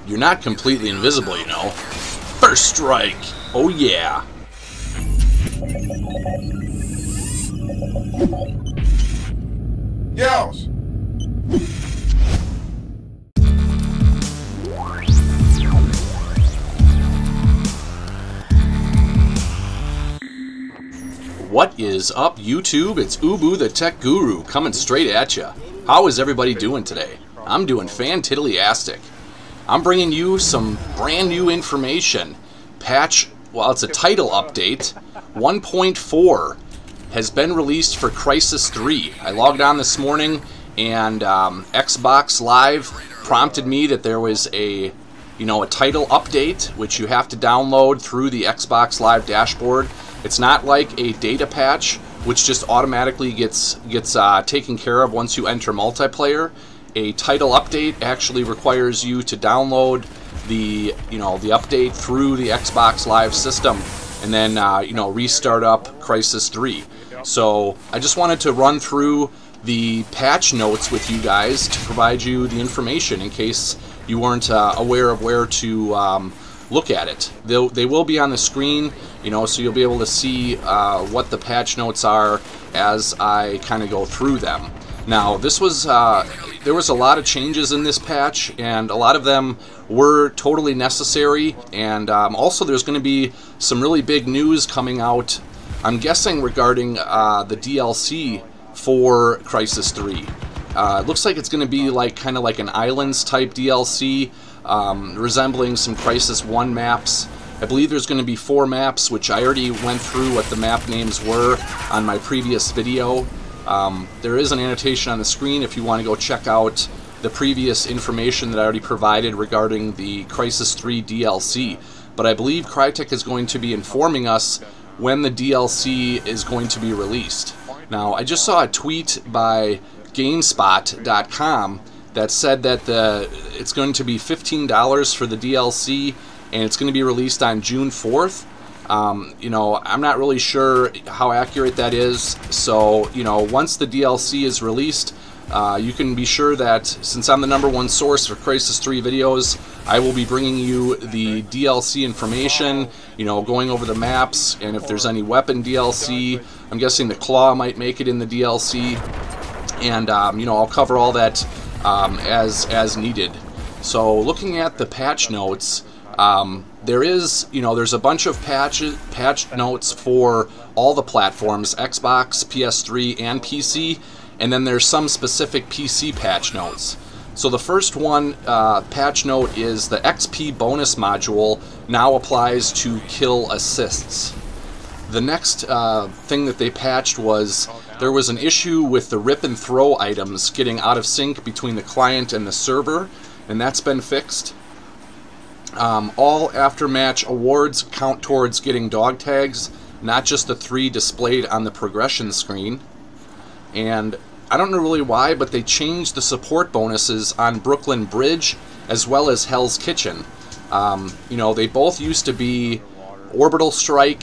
You're not completely invisible, you know. First strike! Oh yeah! Yells! What is up, YouTube? It's Ubu the Tech Guru coming straight at ya. How is everybody doing today? I'm doing fan-tiddly-astic. I'm bringing you some brand new information. Well, it's a title update. 1.4 has been released for Crysis 3. I logged on this morning and Xbox Live prompted me that there was a title update, which you have to download through the Xbox Live dashboard. It's not like a data patch, which just automatically gets taken care of once you enter multiplayer. A title update actually requires you to download the update through the Xbox Live system and then restart up Crysis 3. So I just wanted to run through the patch notes with you guys to provide you the information in case you weren't aware of where to look at it. They will be on the screen, so you'll be able to see what the patch notes are as I kind of go through them. Now, there was a lot of changes in this patch, and a lot of them were totally necessary, and also there's going to be some really big news coming out, I'm guessing, regarding the DLC for Crysis 3. It looks like it's going to be kind of like an Islands type DLC, resembling some Crysis 1 maps. I believe there's going to be 4 maps, which I already went through what the map names were on my previous video. There is an annotation on the screen if you want to go check out the previous information that I already provided regarding the Crysis 3 DLC. But I believe Crytek is going to be informing us when the DLC is going to be released. Now, I just saw a tweet by GameSpot.com that said that it's going to be $15 for the DLC, and it's going to be released on June 4th. I'm not really sure how accurate that is, so, once the DLC is released, you can be sure that, since I'm the #1 source for Crysis 3 videos, I will be bringing you the DLC information, going over the maps, and if there's any weapon DLC. I'm guessing the Claw might make it in the DLC, and, I'll cover all that as needed. So, looking at the patch notes, there's a bunch of patch notes for all the platforms, Xbox, PS3, and PC, and then there's some specific PC patch notes. So the first one, patch note, is the XP bonus module now applies to kill assists. The next thing that they patched was there was an issue with the rip and throw items getting out of sync between the client and the server, and that's been fixed. All after-match awards count towards getting dog tags, not just the 3 displayed on the progression screen. And I don't know really why, but they changed the support bonuses on Brooklyn Bridge as well as Hell's Kitchen. They both used to be Orbital Strike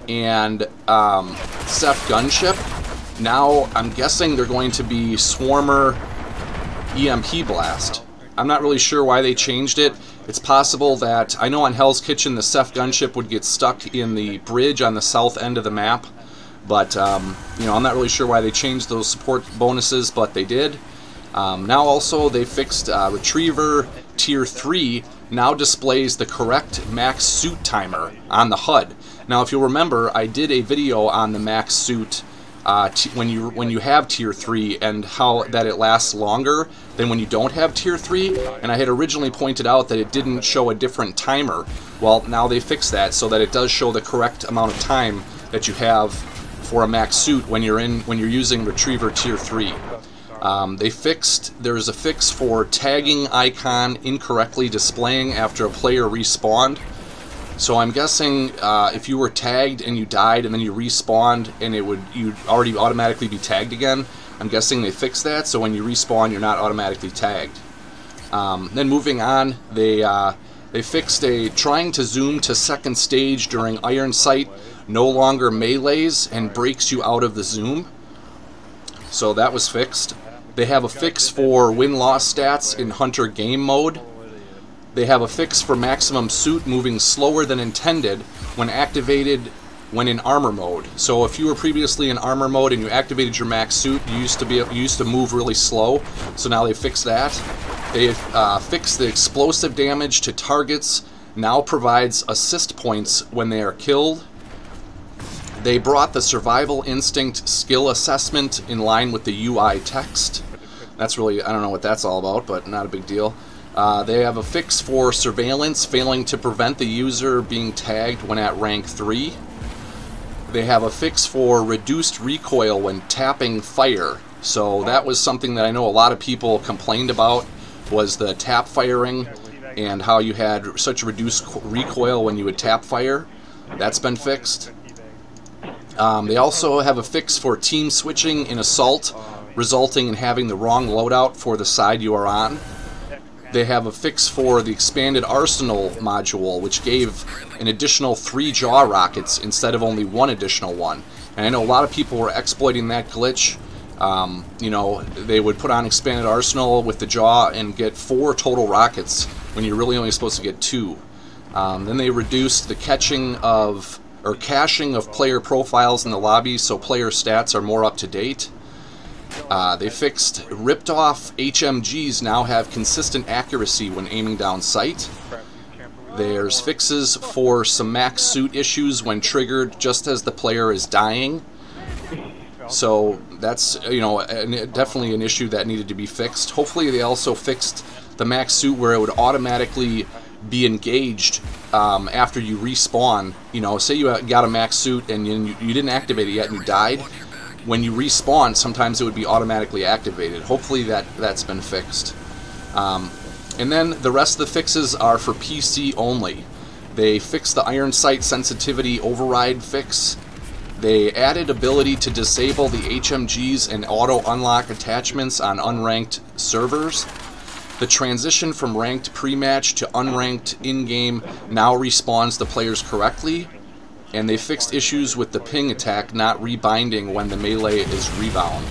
and Ceph Gunship. Now I'm guessing they're going to be Swarmer EMP Blast. I'm not really sure why they changed it. It's possible that, I know on Hell's Kitchen the Ceph Gunship would get stuck in the bridge on the south end of the map, but I'm not really sure why they changed those support bonuses, but they did. Now also they fixed Retriever Tier 3 now displays the correct max suit timer on the HUD. Now if you'll remember, I did a video on the max suit when you have Tier 3 and how that it lasts longer than when you don't have Tier 3, and I had originally pointed out that it didn't show a different timer. Well, now they fixed that so that it does show the correct amount of time that you have for a max suit when you're using Retriever Tier 3. There's a fix for tagging icon incorrectly displaying after a player respawned. So I'm guessing if you were tagged and you died and then you respawned and you'd already automatically be tagged again, I'm guessing they fixed that, so when you respawn you're not automatically tagged. Then moving on, they fixed trying to zoom to second stage during Iron Sight no longer melees and breaks you out of the zoom. So that was fixed. They have a fix for win-loss stats in Hunter game mode. They have a fix for maximum suit moving slower than intended when activated when in armor mode. So if you were previously in armor mode and you activated your max suit, you used to move really slow. So now they fixed that. They fixed the explosive damage to targets. Now provides assist points when they are killed. They brought the survival instinct skill assessment in line with the UI text. That's really, I don't know what that's all about, but not a big deal. They have a fix for surveillance, failing to prevent the user being tagged when at rank 3. They have a fix for reduced recoil when tapping fire. So that was something that I know a lot of people complained about, was the tap firing and how you had such reduced recoil when you would tap fire. That's been fixed. They also have a fix for team switching in Assault, resulting in having the wrong loadout for the side you are on. They have a fix for the expanded arsenal module, which gave an additional 3 jaw rockets instead of only 1 additional one. And I know a lot of people were exploiting that glitch. You know, they would put on expanded arsenal with the jaw and get 4 total rockets when you're really only supposed to get 2. Then they reduced the caching of player profiles in the lobby so player stats are more up to date. They fixed ripped off HMGs now have consistent accuracy when aiming down sight. There's fixes for some max suit issues when triggered just as the player is dying. So that's, you know, definitely an issue that needed to be fixed. Hopefully they also fixed the max suit where it would automatically be engaged after you respawn. You know, say you got a max suit and you didn't activate it yet and you died. When you respawn, sometimes it would be automatically activated. Hopefully that's been fixed. And then the rest of the fixes are for PC only. They fixed the iron sight sensitivity override fix. They added ability to disable the HMGs and auto unlock attachments on unranked servers. The transition from ranked pre-match to unranked in-game now respawns the players correctly. And they fixed issues with the ping attack not rebinding when the melee is rebound.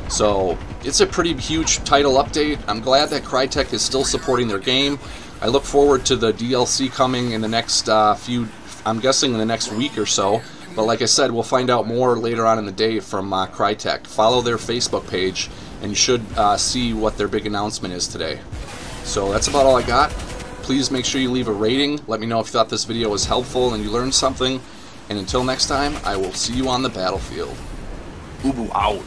So it's a pretty huge title update. I'm glad that Crytek is still supporting their game. I look forward to the DLC coming in the next I'm guessing in the next week or so. But like I said, we'll find out more later on in the day from Crytek. Follow their Facebook page and you should see what their big announcement is today. So that's about all I got. Please make sure you leave a rating. Let me know if you thought this video was helpful and you learned something. And until next time, I will see you on the battlefield. Ubu out.